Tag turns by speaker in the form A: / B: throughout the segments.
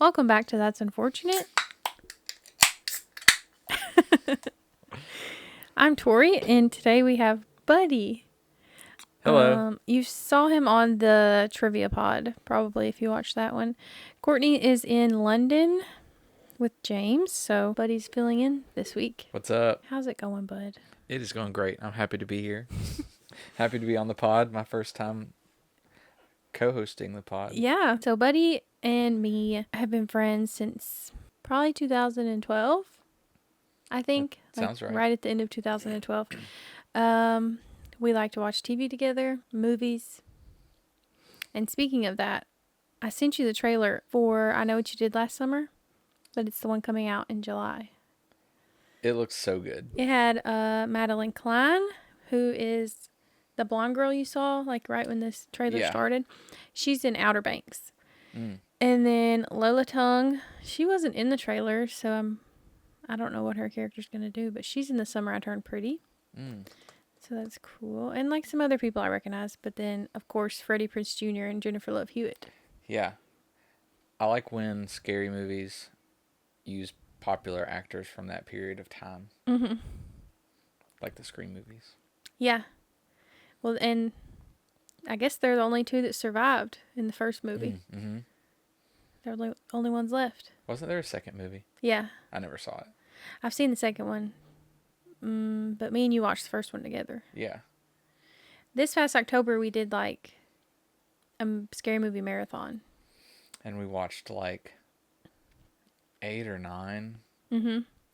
A: Welcome back to That's Unfortunate. I'm Tori, and today we have Buddy.
B: Hello.
A: You saw him on the trivia pod, probably, if you watched that one. Courtney is in London with James, so Buddy's filling in this week.
B: What's up?
A: How's it going, bud?
B: It is going great. I'm happy to be here. Happy to be on the pod. My first time co-hosting the pod.
A: Yeah, so Buddy and me have been friends since probably 2012, I think.
B: Sounds right.
A: Right at the end of 2012. We like to watch TV together, movies. And speaking of that, I sent you the trailer for I Know What You Did Last Summer, but it's the one coming out in July.
B: It looks so good.
A: It had Madeline Klein, who is the blonde girl you saw, like right when this trailer started. She's in Outer Banks.
B: Mm.
A: And then Lola Tung, she wasn't in the trailer, so I don't know what her character's going to do, but she's in The Summer I Turned Pretty.
B: Mm.
A: So that's cool. And like some other people I recognize, but then, of course, Freddie Prinze Jr. and Jennifer Love Hewitt.
B: Yeah. I like when scary movies use popular actors from that period of time.
A: Mm-hmm.
B: Like the Scream movies.
A: Yeah. Well, and I guess they're the only two that survived in the first movie.
B: Mm-hmm.
A: They're the only ones left.
B: Wasn't there a second movie?
A: Yeah.
B: I never saw it.
A: I've seen the second one. But me and you watched the first one together.
B: Yeah.
A: This past October, we did like a scary movie marathon.
B: And we watched like 8 or 9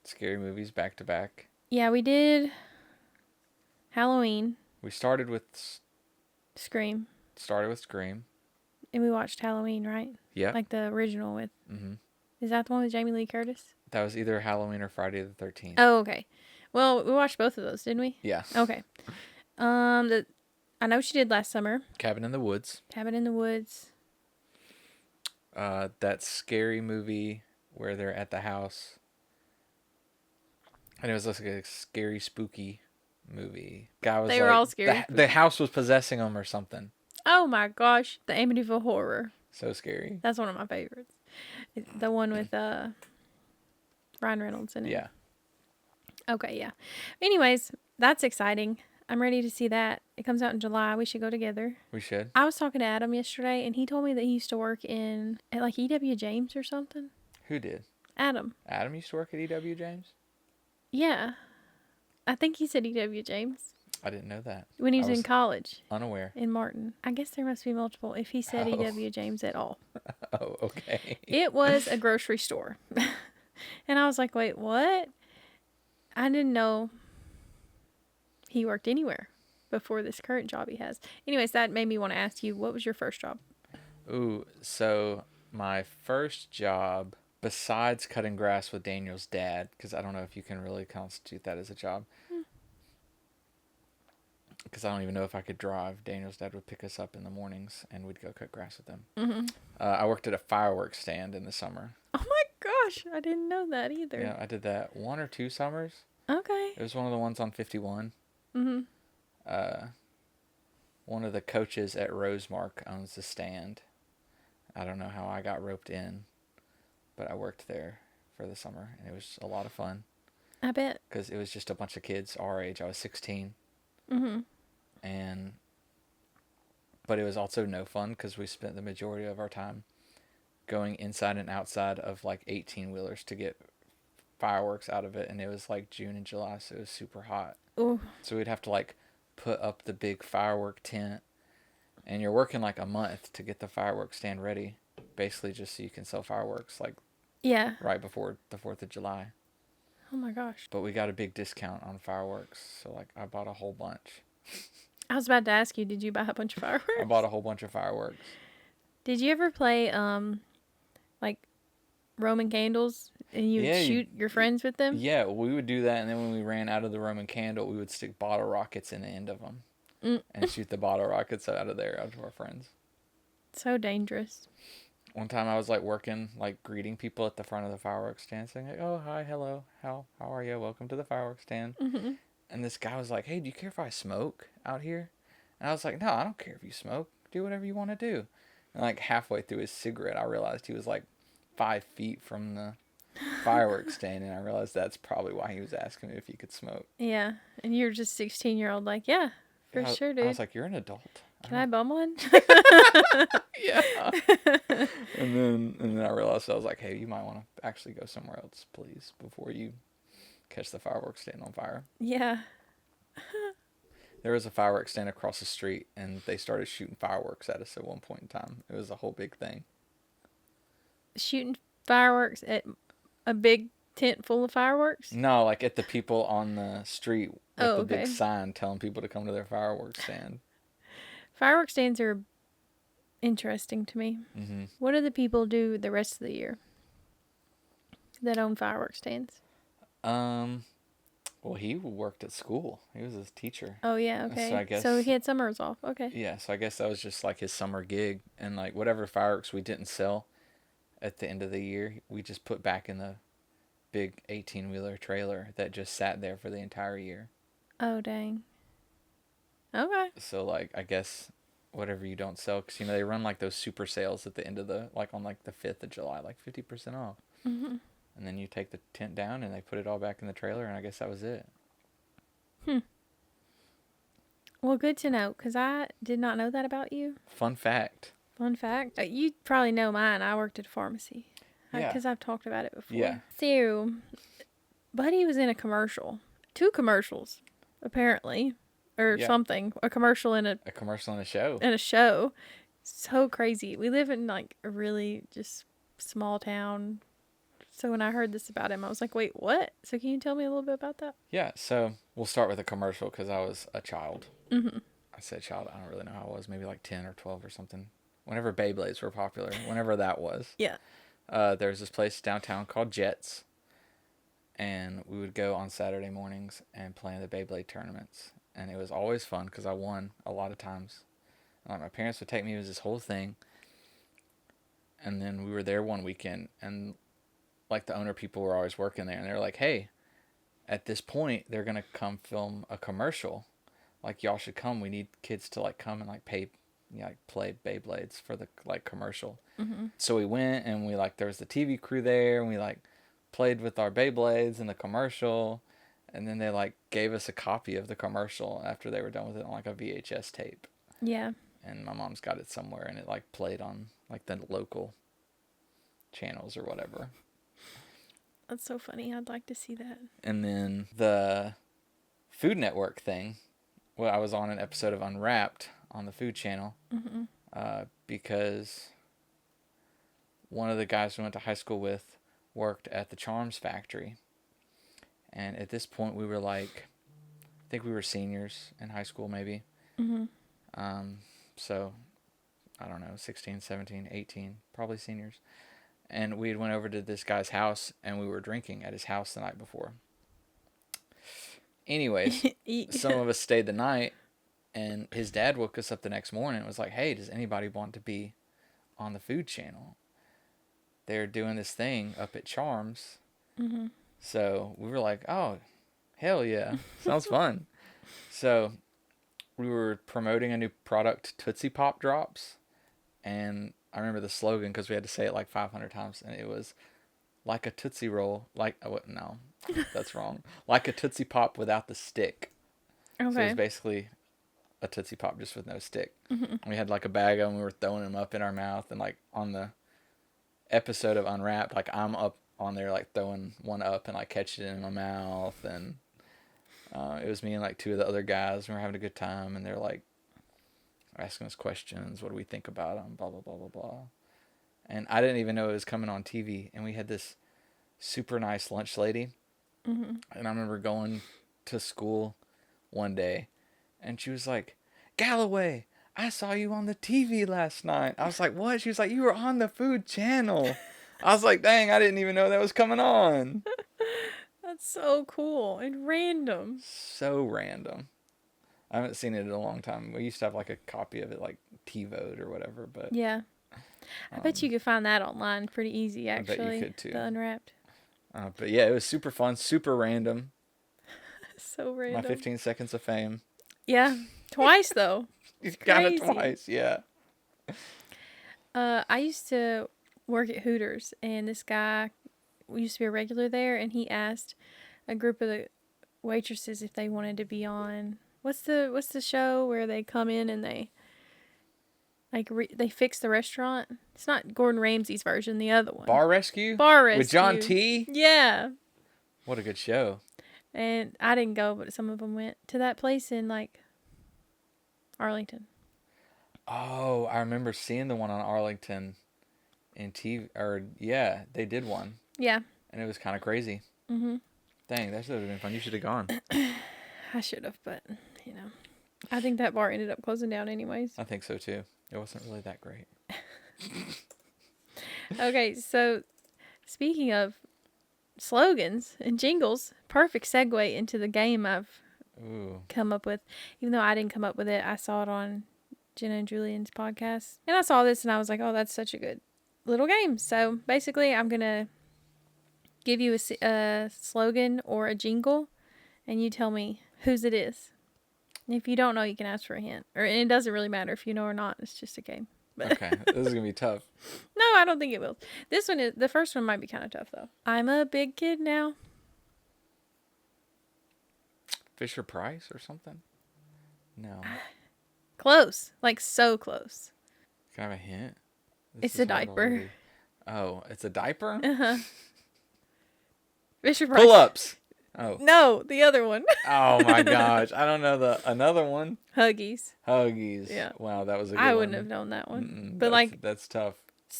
B: scary movies back to back.
A: Yeah, we did Halloween.
B: We started with
A: Scream.
B: And
A: we watched Halloween, right?
B: Yeah.
A: Like the original with... Mm-hmm. Is that the one with Jamie Lee Curtis?
B: That was either Halloween or Friday the 13th.
A: Oh, okay. Well, we watched both of those, didn't we?
B: Yeah.
A: Okay. I Know What You Did Last Summer.
B: Cabin in the Woods. That scary movie where they're at the house. And it was like a scary, spooky movie.
A: They were all scary.
B: The house was possessing them or something.
A: Oh my gosh. The Amityville Horror.
B: So scary.
A: That's one of my favorites. The one with Ryan Reynolds in it.
B: Yeah.
A: Okay, yeah. Anyways, that's exciting. I'm ready to see that. It comes out in July. We should go together.
B: We should.
A: I was talking to Adam yesterday, and he told me that he used to work at like E.W. James or something.
B: Who did?
A: Adam.
B: Adam used to work at E.W. James?
A: Yeah. I think he said E.W. James.
B: I didn't know that.
A: When he was in college.
B: Unaware.
A: In Martin. I guess there must be multiple if he said E.W. James at all.
B: Oh, okay.
A: It was a grocery store. And I was like, wait, what? I didn't know he worked anywhere before this current job he has. Anyways, that made me want to ask you, what was your first job?
B: Ooh, so my first job, besides cutting grass with Daniel's dad, because I don't know if you can really constitute that as a job, because I don't even know if I could drive. Daniel's dad would pick us up in the mornings, and we'd go cut grass with him. Mm-hmm. I worked at a fireworks stand in the summer.
A: Oh my gosh, I didn't know that either.
B: Yeah, I did that 1 or 2 summers.
A: Okay.
B: It was one of the ones on 51.
A: Mm-hmm.
B: One of the coaches at Rosemark owns the stand. I don't know how I got roped in, but I worked there for the summer, and it was a lot of fun.
A: I bet.
B: Because it was just a bunch of kids our age. I was 16.
A: Mm-hmm.
B: But it was also no fun because we spent the majority of our time going inside and outside of like 18-wheelers to get fireworks out of it, and it was like June and July, so it was super hot.
A: Ooh.
B: So we'd have to like put up the big firework tent, and you're working like a month to get the fireworks stand ready, basically just so you can sell fireworks like right before the 4th of July.
A: Oh my gosh.
B: But we got a big discount on fireworks, so like I bought a whole bunch.
A: I was about to ask you, did you buy a bunch of fireworks?
B: I bought a whole bunch of fireworks.
A: Did you ever play like Roman candles and you would shoot your friends with them?
B: Yeah, we would do that, and then when we ran out of the Roman candle, we would stick bottle rockets in the end of them and shoot the bottle rockets out of our friends.
A: So dangerous.
B: One time I was like working, like greeting people at the front of the fireworks stand, saying like, "Oh, hi, hello, how are you? Welcome to the fireworks stand." Mm-hmm. And this guy was like, "Hey, do you care if I smoke out here?" And I was like, "No, I don't care if you smoke. Do whatever you want to do." And like halfway through his cigarette, I realized he was like 5 feet from the fireworks stand, and I realized that's probably why he was asking me if he could smoke.
A: Yeah. And you're just 16-year-old, like, yeah, for
B: Yeah,
A: sure,
B: I
A: dude.
B: was like, you're an adult.
A: Can I bum one?
B: Yeah. And then I realized, I was like, hey, you might want to actually go somewhere else, please, before you catch the fireworks stand on fire.
A: Yeah.
B: There was a fireworks stand across the street, and they started shooting fireworks at us at one point in time. It was a whole big thing.
A: Shooting fireworks at a big tent full of fireworks?
B: No, like at the people on the street with
A: Oh,
B: the
A: okay.
B: big sign telling people to come to their fireworks stand.
A: Fireworks stands are interesting to me.
B: Mm-hmm.
A: What do the people do the rest of the year that own fireworks stands?
B: Well, he worked at school. He was a teacher.
A: Oh, yeah, okay.
B: So I guess.
A: So he had summers off. Okay.
B: Yeah, so I guess that was just like his summer gig, and like whatever fireworks we didn't sell at the end of the year, we just put back in the big 18-wheeler trailer that just sat there for the entire year.
A: Oh, dang. Okay.
B: So like I guess whatever you don't sell, because they run like those super sales at the end of the, like on like the 5th of July, like 50% off.
A: Mm-hmm.
B: And then you take the tent down and they put it all back in the trailer, and I guess that was it.
A: Well, good to know, because I did not know that about you.
B: Fun fact.
A: Fun fact. You probably know mine. I worked at a pharmacy.
B: Yeah.
A: Because I've talked about it before.
B: Yeah.
A: So, Buddy was in a commercial. 2 commercials, apparently. Or
B: Yeah.
A: something. A commercial and
B: A commercial and a show.
A: a show. So crazy. We live in like a really just small town. So when I heard this about him, I was like, wait, what? So can you tell me a little bit about that?
B: Yeah, so we'll start with a commercial because I was a child.
A: Mm-hmm.
B: I said child, I don't really know how I was, maybe like 10 or 12 or something. Whenever Beyblades were popular, whenever that was.
A: Yeah.
B: There's this place downtown called Jets, and we would go on Saturday mornings and play in the Beyblade tournaments. And it was always fun because I won a lot of times. My parents would take me, it was this whole thing. And then we were there one weekend, and like the owner people were always working there, and they were like, hey, at this point they're gonna come film a commercial, like y'all should come, we need kids to like come and like pay, like play Beyblades for the like commercial.
A: Mm-hmm.
B: So we went, and we like, there was the TV crew there, and we like played with our Beyblades in the commercial, and then they like gave us a copy of the commercial after they were done with it on like a VHS tape.
A: Yeah.
B: And my mom's got it somewhere, and it like played on like the local channels or whatever.
A: That's so funny. I'd like to see that.
B: And then the Food Network thing, well, I was on an episode of Unwrapped on the Food Channel, because one of the guys we went to high school with worked at the Charms factory. And at this point we were like, I think we were seniors in high school maybe.
A: Mm-hmm.
B: So, I don't know, 16, 17, 18, probably seniors. And we had went over to this guy's house, and we were drinking at his house the night before. Anyways, some of us stayed the night, and his dad woke us up the next morning and was like, hey, does anybody want to be on the Food Channel? They're doing this thing up at Charms.
A: Mm-hmm.
B: So we were like, oh, hell yeah, sounds fun. So we were promoting a new product, Tootsie Pop Drops, and I remember the slogan because we had to say it like 500 times, and it was like a Tootsie Roll, like, oh, no, that's wrong, like a Tootsie Pop without the stick.
A: Okay.
B: So it was basically a Tootsie Pop just with no stick.
A: Mm-hmm.
B: We had like a bag of them, we were throwing them up in our mouth, and like on the episode of Unwrapped, like I'm up on there like throwing one up and like catching it in my mouth, and it was me and like 2 of the other guys, and we were having a good time, and they're like asking us questions, what do we think about them, blah blah blah blah blah. And I didn't even know it was coming on TV, and we had this super nice lunch lady.
A: Mm-hmm.
B: And I remember going to school one day, and she was like, Galloway, I saw you on the TV last night. I was like, what? She was like, you were on the Food Channel. I was like, dang, I didn't even know that was coming on.
A: That's so cool and random.
B: So random. I haven't seen it in a long time. We used to have like a copy of it, like TiVoed or whatever, but
A: Yeah. I bet you could find that online pretty easy, actually.
B: I bet you could too.
A: The Unwrapped.
B: But yeah, it was super fun, super random.
A: So random.
B: My 15 seconds of fame.
A: Yeah. Twice, though.
B: You got it
A: crazy.
B: twice, yeah.
A: I used to work at Hooters, and this guy used to be a regular there, and he asked a group of the waitresses if they wanted to be on what's the show where they come in and they they fix the restaurant. It's not Gordon Ramsay's version, the other one.
B: Bar Rescue?
A: Bar Rescue.
B: With John T?
A: Yeah.
B: What a good show.
A: And I didn't go, but some of them went to that place in like Arlington.
B: Oh, I remember seeing the one on Arlington in TV. Or yeah, they did one.
A: Yeah.
B: And it was kind of crazy.
A: Mm-hmm.
B: Dang, that should have been fun. You should have gone.
A: I should have, but I think that bar ended up closing down anyways.
B: I think so too. It wasn't really that great.
A: Okay, so speaking of slogans and jingles, perfect segue into the game I've come up with. Even though I didn't come up with it, I saw it on Jenna and Julian's podcast. And I saw this and I was like, oh, that's such a good little game. So basically, I'm going to give you a slogan or a jingle, and you tell me whose it is. And if you don't know, you can ask for a hint. And it doesn't really matter if you know or not. It's just a game.
B: Okay, this is going to be tough.
A: No, I don't think it will. The first one might be kind of tough, though. I'm a big kid now.
B: Fisher Price or something? No.
A: Close. Like, so close.
B: Can I have a hint?
A: It's a diaper.
B: Oh, it's a diaper?
A: Uh-huh. Fisher Price.
B: Pull-ups. Oh.
A: No, the other one.
B: Oh my gosh. I don't know another one.
A: Huggies.
B: Huggies.
A: Yeah.
B: Wow, that was a good
A: I
B: one.
A: wouldn't have known that one.
B: But that's tough.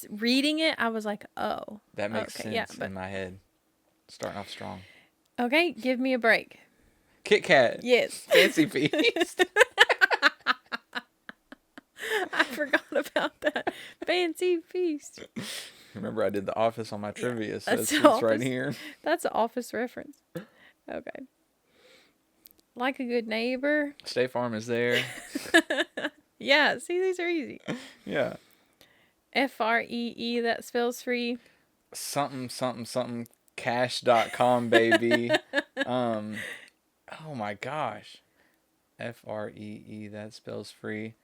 A: Reading it, I was like, oh.
B: That makes sense in my head. Starting off strong.
A: Okay, give me a break.
B: Kit Kat.
A: Yes.
B: Fancy Feast.
A: I forgot about that. Fancy Feast.
B: Remember, I did The Office on my trivia, so it's right here.
A: That's an Office reference. Okay. Like a good neighbor.
B: State Farm is there.
A: Yeah, see, these are easy.
B: Yeah.
A: FREE, that spells free.
B: Something, something, something, cash.com, baby. Oh my gosh. FREE, that spells free.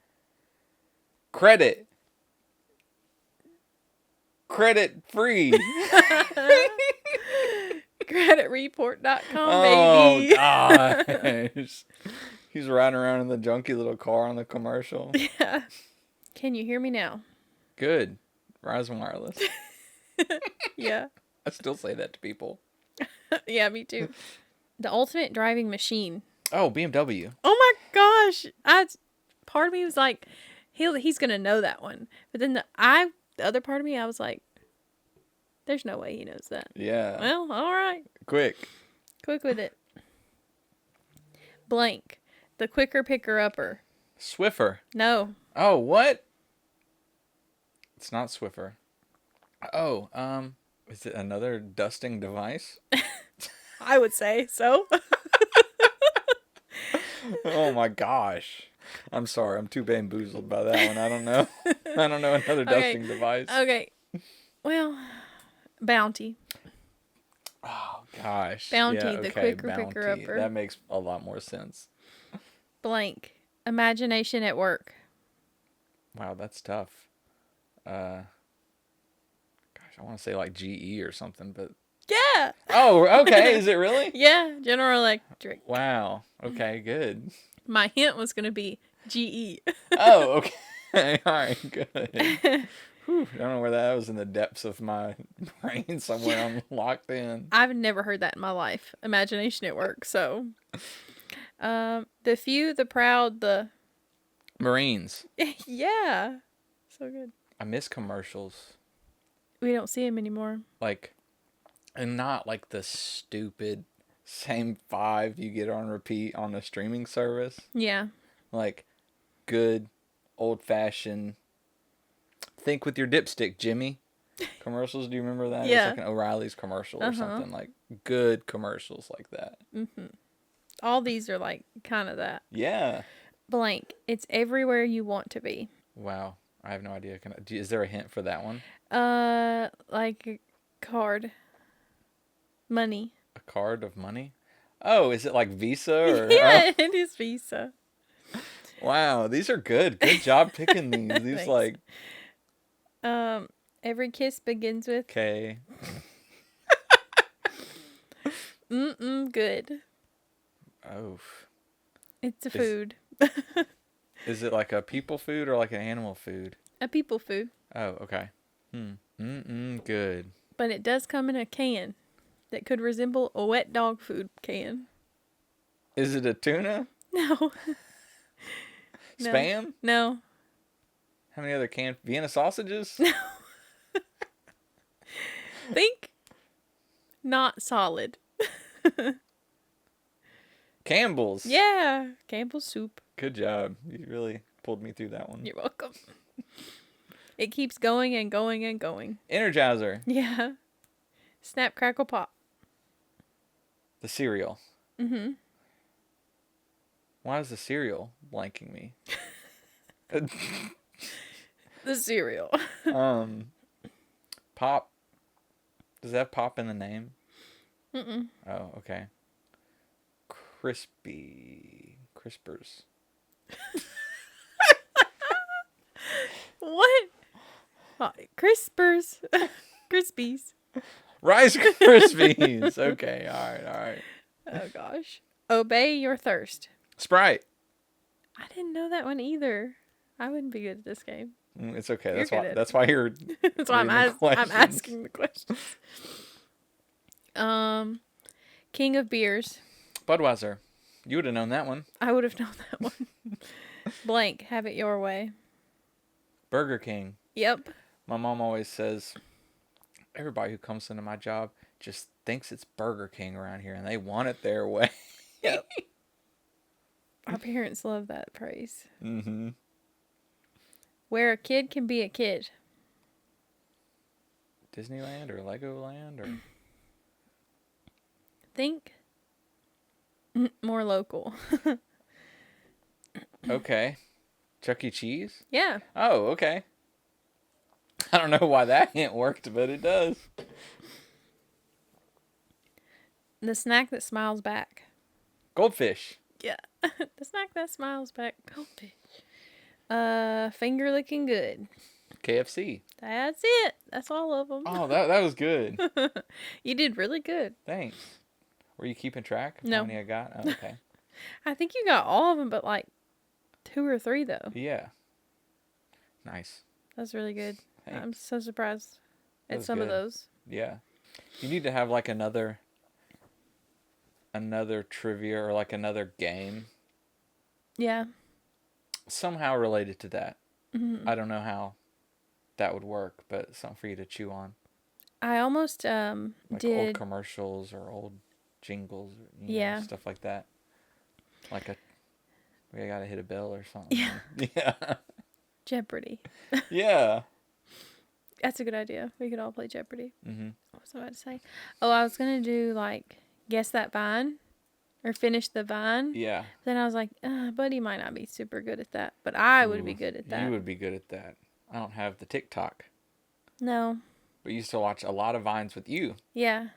B: Credit. Credit free.
A: Creditreport.com, baby.
B: Oh, gosh. He's riding around in the junky little car on the commercial.
A: Yeah. Can you hear me now?
B: Good. Verizon Wireless.
A: Yeah.
B: I still say that to people.
A: Yeah, me too. The ultimate driving machine.
B: Oh, BMW.
A: Oh my gosh. Part of me was like, he's going to know that one. But then the other part of me, I was like, there's no way he knows that.
B: Yeah.
A: Well, all right.
B: Quick
A: with it. Blank. The quicker picker-upper.
B: Swiffer.
A: No.
B: Oh, what? It's not Swiffer. Oh, is it another dusting device?
A: I would say so.
B: Oh my gosh. I'm sorry. I'm too bamboozled by that one. I don't know. I don't know another dusting device.
A: Okay. Well, Bounty.
B: Oh gosh.
A: Bounty,
B: yeah,
A: the
B: okay,
A: quicker
B: Bounty.
A: picker-upper.
B: That makes a lot more sense.
A: Blank. Imagination at work.
B: Wow, that's tough. Gosh, I want to say like GE or something, but
A: Yeah.
B: oh, okay. Is it really?
A: Yeah, General Electric.
B: Wow. Okay, good.
A: My hint was going to be GE.
B: Oh, okay. All right, good. Whew, I don't know where that was in the depths of my brain somewhere. I'm locked in.
A: I've never heard that in my life. Imagination at work. So, the few, the proud, the
B: Marines.
A: yeah, so good.
B: I miss commercials.
A: We don't see them anymore.
B: Like, and not like the stupid same 5 you get on repeat on a streaming service.
A: Yeah.
B: Like, good, old-fashioned, think with your dipstick, Jimmy. Commercials, do you remember that?
A: Yeah.
B: It was like an O'Reilly's commercial or something. Like, good commercials like that.
A: Mm-hmm. All these are like kind of that.
B: Yeah.
A: Blank. It's everywhere you want to be.
B: Wow. I have no idea. Is there a hint for that one?
A: Like a card. Money.
B: A card of money? Oh, is it like Visa or?
A: Yeah, it is Visa.
B: Wow, these are good. Good job picking these. These
A: Thanks.
B: like.
A: Every kiss begins with
B: K.
A: good.
B: Oh.
A: It's a
B: Is-
A: food.
B: Is it like a people food or like an animal food?
A: A people food.
B: Oh, okay. Good.
A: But it does come in a can that could resemble a wet dog food can.
B: Is it a tuna?
A: No. No.
B: Spam?
A: No.
B: How many other canned Vienna sausages?
A: Think not solid.
B: Campbell's.
A: Yeah. Campbell's soup.
B: Good job. You really pulled me through that one.
A: You're welcome. It keeps going and going and going.
B: Energizer.
A: Yeah. Snap, crackle, pop.
B: The cereal.
A: Mm-hmm.
B: Why is the cereal blanking me?
A: The cereal.
B: Pop. Does that have pop in the name?
A: Mm-mm.
B: Oh, okay. Crispers.
A: What? Oh, Crispers. Crispies.
B: Rice Krispies. Okay, all right.
A: Oh, gosh. Obey your thirst.
B: Sprite.
A: I didn't know that one either. I wouldn't be good at this game.
B: It's okay.
A: You're
B: That's
A: good
B: why.
A: at
B: That's why you're.
A: That's why I'm
B: questions.
A: asking the questions. King of beers.
B: Budweiser. You would have known that one.
A: I would have known that one. Blank. Have it your way.
B: Burger King.
A: Yep.
B: My mom always says, everybody who comes into my job just thinks it's Burger King around here, and they want it their way.
A: Yep. Our parents love that praise.
B: Mm-hmm.
A: Where a kid can be a kid.
B: Disneyland or Legoland or
A: Think more local.
B: okay, Chuck E. Cheese.
A: Yeah.
B: Oh, okay. I don't know why that hint worked, but it does.
A: The snack that smiles back.
B: Goldfish.
A: Yeah. The snack that smiles back. Goldfish. Finger licking good.
B: KFC.
A: That's it. That's all of them.
B: Oh, that was good.
A: You did really good.
B: Thanks. Were you keeping track of
A: No.
B: how many I got? Oh, okay.
A: I think you got all of them, but like 2 or 3 though.
B: Yeah. Nice.
A: That's really good.
B: Thanks.
A: I'm so surprised
B: That
A: at
B: was
A: some of
B: good.
A: those.
B: Yeah. You need to have like another trivia or like another game
A: Yeah.
B: somehow related to that.
A: Mm-hmm.
B: I don't know how that would work, but something for you to chew on.
A: I almost
B: Like old
A: did.
B: commercials or old jingles, or,
A: Yeah.
B: stuff like that. Like we gotta hit a bell or something.
A: Yeah.
B: Yeah.
A: Jeopardy.
B: Yeah.
A: That's a good idea. We could all play Jeopardy.
B: Mm-hmm.
A: What was I about to say? Oh, I was going to do like guess that vine or finish the vine.
B: Yeah.
A: Then I was like, Buddy might not be super good at that, but I would be good at that.
B: You would be good at that. I don't have the TikTok,
A: No.
B: but I used to watch a lot of Vines with you.
A: Yeah.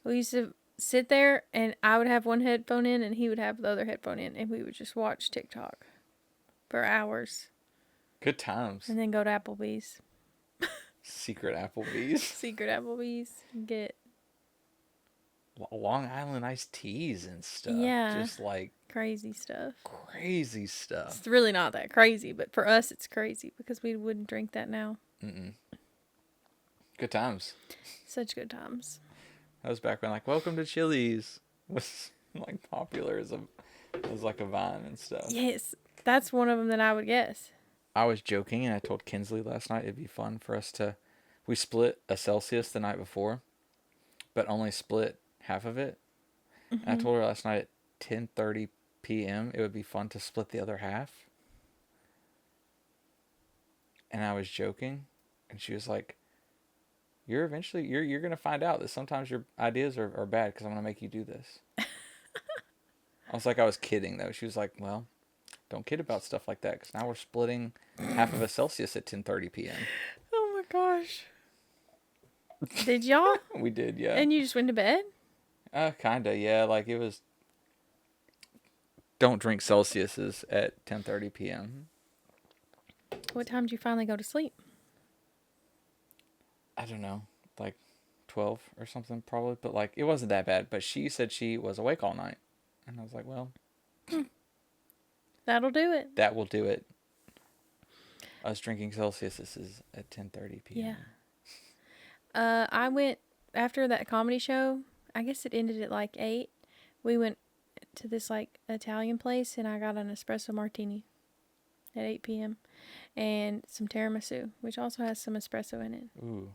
A: We used to sit there and I would have one headphone in and he would have the other headphone in and we would just watch TikTok for hours
B: Good times.
A: and then go to Applebee's.
B: Secret Applebee's.
A: Secret Applebee's. Get
B: Long Island iced teas and stuff.
A: Yeah.
B: Just like
A: crazy stuff.
B: crazy stuff.
A: It's really not that crazy, but for us it's crazy because we wouldn't drink that now.
B: Mm-mm. Good times.
A: Such good times.
B: That was back when like Welcome to Chili's was like popular as like a Vine and stuff.
A: Yes, that's one of them that I would guess.
B: I was joking and I told Kinsley last night it'd be fun for us we split a Celsius the night before, but only split half of it.
A: Mm-hmm.
B: And I told her last night at 10:30 p.m. it would be fun to split the other half. And I was joking, and she was like, you're going to find out that sometimes your ideas are bad because I'm going to make you do this. I was like, I was kidding though. She was like, well, don't kid about stuff like that because now we're splitting half of a Celsius at 10:30 p.m.
A: Oh my gosh. Did y'all?
B: We did, yeah.
A: And you just went to bed?
B: Kinda, yeah. Like it was. Don't drink Celsiuses at 10:30 p.m.
A: What time did you finally go to sleep?
B: I don't know, like 12 or something probably, but like it wasn't that bad. But she said she was awake all night, and I was like, well,
A: Hmm. That'll do it.
B: that will do it. Us drinking Celsius. This is at 10:30
A: Yeah.
B: p.m.
A: I went after that comedy show. I guess it ended at like 8. We went to this like Italian place and I got an espresso martini at 8 p.m. and some tiramisu, which also has some espresso in it.
B: Ooh,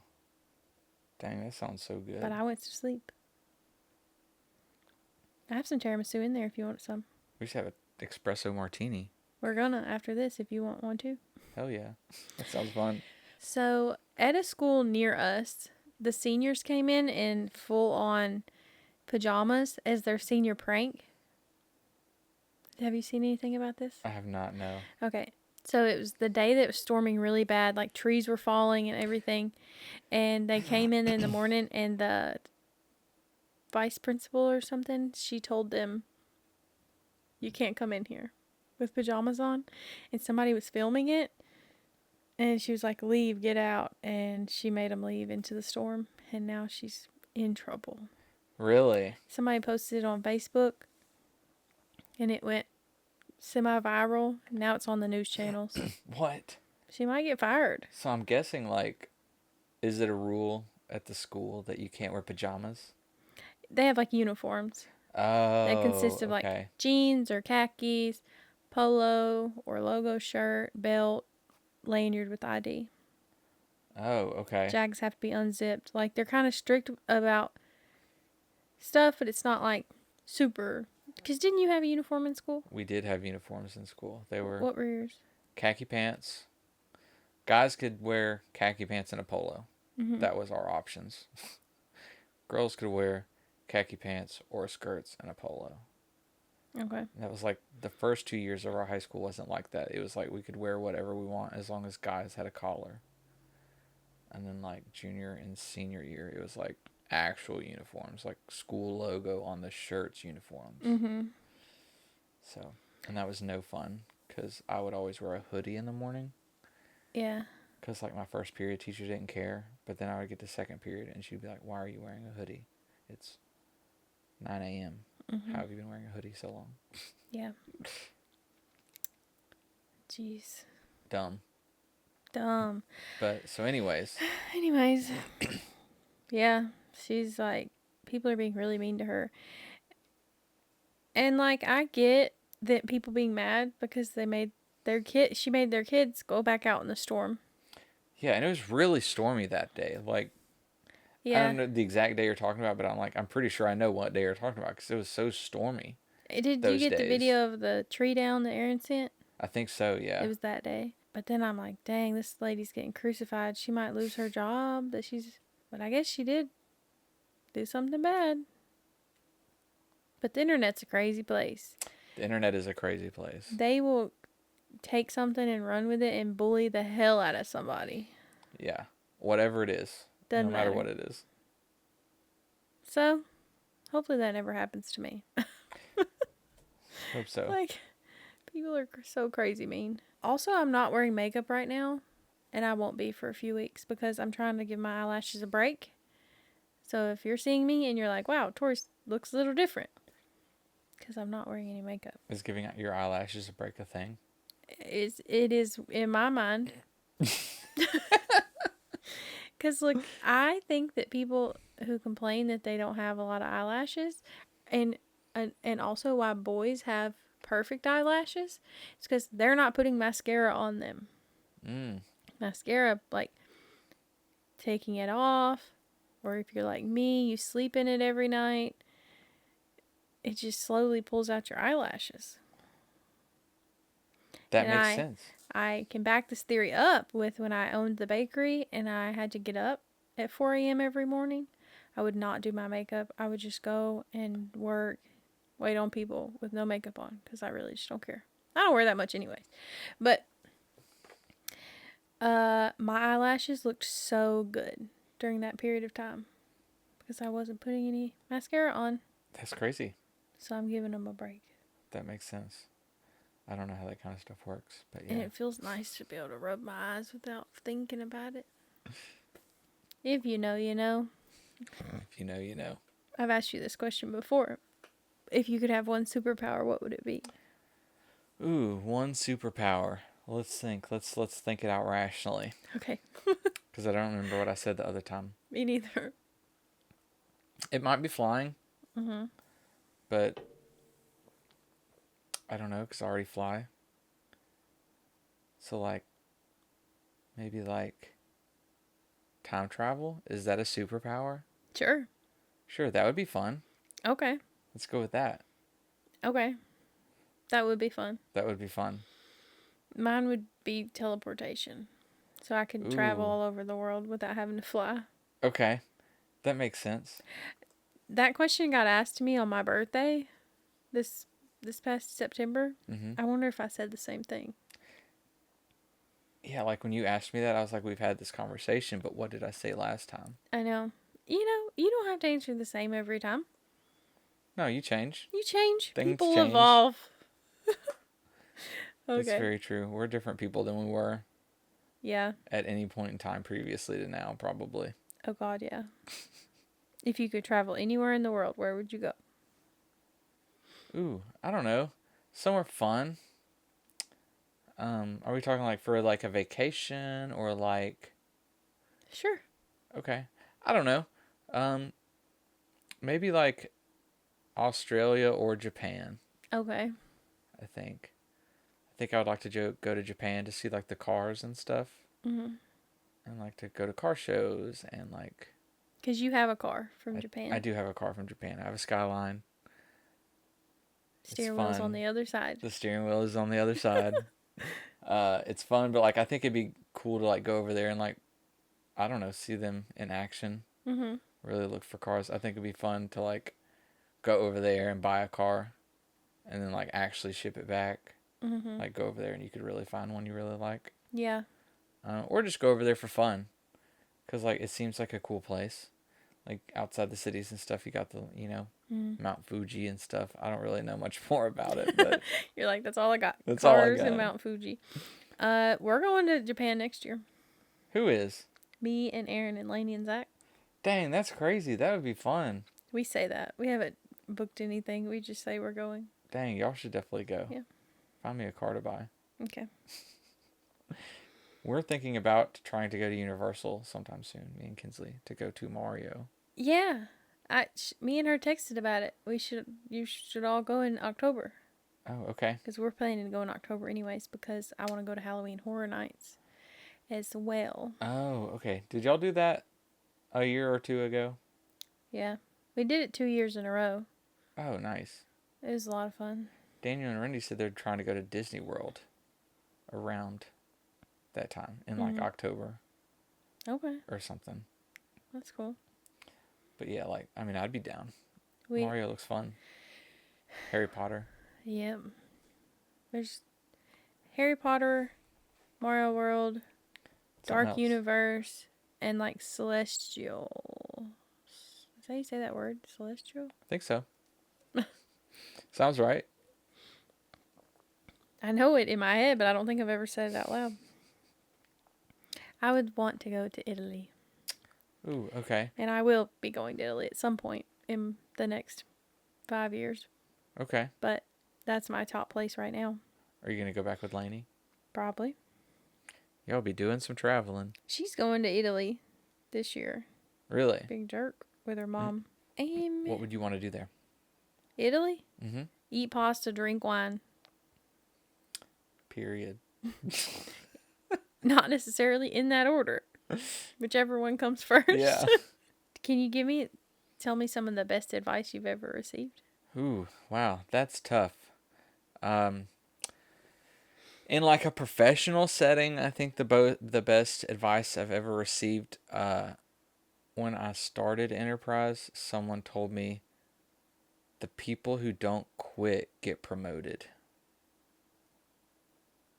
B: dang, that sounds so
A: But
B: good.
A: I went to sleep. I have some tiramisu in there if you want some.
B: We should have an espresso martini.
A: We're gonna after this if you want one too.
B: Hell yeah, that sounds fun.
A: So at a school near us, the seniors came in full on pajamas as their senior prank. Have you seen anything about this?
B: I have not, no.
A: Okay. So it was the day that it was storming really bad, like trees were falling and everything. And they came in the morning and the vice principal or something, she told them, you can't come in here with pajamas on. And somebody was filming it. And she was like, leave, get out. And she made them leave into the storm. And now she's in trouble.
B: Really?
A: Somebody posted it on Facebook. And it went semi-viral. Now it's on the news channels.
B: What?
A: She might get fired.
B: So I'm guessing, like, is it a rule at the school that you can't wear pajamas?
A: They have like uniforms
B: Oh,
A: that consist of
B: okay.
A: like jeans or khakis, polo or logo shirt, belt, lanyard with ID.
B: Oh, okay.
A: Jags have to be unzipped. Like they're kind of strict about stuff, but it's not like super. Because didn't you have a uniform in school?
B: We did have uniforms in school. They were
A: What were yours?
B: khaki pants. Guys could wear khaki pants and a polo.
A: Mm-hmm.
B: That was our options. Girls could wear khaki pants or skirts and a polo.
A: Okay.
B: And that was like the first 2 years of our high school wasn't like that. It was like we could wear whatever we want as long as guys had a collar. And then like junior and senior year, it was like actual uniforms, like school logo on the shirts uniforms.
A: Mm-hmm.
B: So, and that was no fun because I would always wear a hoodie in the morning.
A: Yeah.
B: Because like my first period teacher didn't care, but then I would get to second period and she'd be like, "Why are you wearing a hoodie? It's 9 a.m.
A: Mm-hmm.
B: How have you been wearing a hoodie so long?"
A: Yeah. Jeez.
B: Dumb.
A: But
B: so anyways.
A: Yeah, she's like, people are being really mean to her. And like, I get that people being mad because she made their kids go back out in the storm.
B: Yeah, and it was really stormy that day. Like,
A: Yeah.
B: I don't know the exact day you're talking about, but I'm pretty sure I know what day you're talking about because it was so stormy.
A: Did you get the video of the tree down that Aaron sent?
B: I think so, yeah.
A: It was that day. But then I'm like, dang, this lady's getting crucified. She might lose her job. But I guess she did do something bad. But the internet's a crazy place.
B: The internet is a crazy place.
A: They will take something and run with it and bully the hell out of somebody.
B: Yeah. Whatever it is.
A: Doesn't
B: no matter
A: matter
B: what it is.
A: So, hopefully that never happens to me.
B: Hope so.
A: Like, people are so crazy mean. Also, I'm not wearing makeup right now, and I won't be for a few weeks because I'm trying to give my eyelashes a break. So if you're seeing me and you're like, wow, Tori looks a little different, because I'm not wearing any makeup.
B: Is giving out your eyelashes a break a thing?
A: It is in my mind. Because, look, I think that people who complain that they don't have a lot of eyelashes, and also why boys have perfect eyelashes, it's because they're not putting mascara on them. Mascara, like, taking it off, or if you're like me, you sleep in it every night, it just slowly pulls out your eyelashes.
B: That makes sense.
A: I can back this theory up with when I owned the bakery and I had to get up at 4 a.m. every morning. I would not do my makeup. I would just go and work, wait on people with no makeup on because I really just don't care. I don't wear that much anyway. But my eyelashes looked so good during that period of time because I wasn't putting any mascara on.
B: That's crazy.
A: So I'm giving them a break.
B: That makes sense. I don't know how that kind of stuff works, but yeah.
A: And it feels nice to be able to rub my eyes without thinking about it. If you know, you know.
B: If you know, you know.
A: I've asked you this question before. If you could have one superpower, what would it be?
B: Ooh, one superpower. Let's think. Let's think it out rationally.
A: Okay.
B: Because I don't remember what I said the other time.
A: Me neither.
B: It might be flying,
A: Mm-hmm.
B: but I don't know because I already fly. So like, maybe like time travel. Is that a superpower?
A: Sure.
B: Sure, that would be fun.
A: Okay.
B: Let's go with that.
A: Okay. That would be fun.
B: That would be fun.
A: Mine would be teleportation. So I could travel
B: Ooh.
A: all over the world without having to fly.
B: Okay, that makes sense.
A: That question got asked to me on my birthday this past September.
B: Mm-hmm.
A: I wonder if I said the same thing.
B: Yeah, like when you asked me that, I was like, we've had this conversation, but what did I say last time?
A: I know. You don't have to answer the same every time.
B: No, you change.
A: You change.
B: Things
A: People
B: change.
A: evolve.
B: That's
A: Okay.
B: very true. We're different people than we were
A: Yeah.
B: at any point in time previously to now, probably.
A: Oh, God, yeah. If you could travel anywhere in the world, where would you go?
B: Ooh, I don't know. Somewhere fun. Are we talking like for like a vacation or like?
A: Sure.
B: Okay, I don't know. Um, maybe like Australia or Japan.
A: Okay.
B: I think I would like to go to Japan to see like the cars and stuff,
A: Mm-hmm.
B: and like to go to car shows and like.
A: Because you have a car from
B: I
A: Japan.
B: do have a car from Japan. I have a Skyline.
A: Steering wheel's on the other side.
B: The steering wheel is on the other side. It's fun, but like I think it'd be cool to like go over there and like I don't know, see them in action.
A: Mm-hmm.
B: Really look for cars. I think it'd be fun to like go over there and buy a car, and then like actually ship it back.
A: Mm-hmm.
B: Like go over there and you could really find one you really like.
A: Yeah.
B: Or just go over there for fun, cause like it seems like a cool place. Like outside the cities and stuff, you got the Mount Fuji and stuff. I don't really know much more about it, but
A: You're like, that's all I got.
B: that's all I
A: Cars
B: got.
A: and Mount Fuji. We're going to Japan next year.
B: Who is?
A: Me and Aaron and Lainey and Zach.
B: Dang, that's crazy. That would be fun.
A: We say that. We haven't booked anything. We just say we're going.
B: Dang, y'all should definitely go.
A: Yeah.
B: Find me a car to buy.
A: Okay.
B: We're thinking about trying to go to Universal sometime soon, me and Kinsley, to go to Mario.
A: Yeah. Me and her texted about it. You should all go in October.
B: Oh, okay.
A: Because we're planning to go in October anyways because I want to go to Halloween Horror Nights as well.
B: Oh, okay. Did y'all do that a year or two ago?
A: Yeah. We did it 2 years in a row.
B: Oh, nice.
A: It was a lot of fun.
B: Daniel and Randy said they're trying to go to Disney World around that time in like October
A: Okay.
B: or something.
A: That's cool.
B: But yeah, like, I mean, I'd be down. Mario looks fun. Harry Potter.
A: Yep. There's Harry Potter, Mario World, Dark Universe, and like Celestial. Is that how you say that word? Celestial?
B: I think so. Sounds right.
A: I know it in my head, but I don't think I've ever said it out loud. I would want to go to Italy.
B: Ooh, okay.
A: And I will be going to Italy at some point in the next 5 years.
B: Okay.
A: But that's my top place right now.
B: Are you going to go back with Lainey?
A: Probably.
B: Y'all be doing some traveling.
A: She's going to Italy this year.
B: Really?
A: Big jerk with her mom.
B: What would you want to do there?
A: Italy?
B: Mm-hmm.
A: Eat pasta, drink wine.
B: Period.
A: Not necessarily in that order. Whichever one comes first.
B: Yeah.
A: Can you tell me some of the best advice you've ever received?
B: Ooh, wow, that's tough. In like a professional setting, I think the best advice I've ever received, when I started Enterprise, someone told me, the people who don't quit get promoted.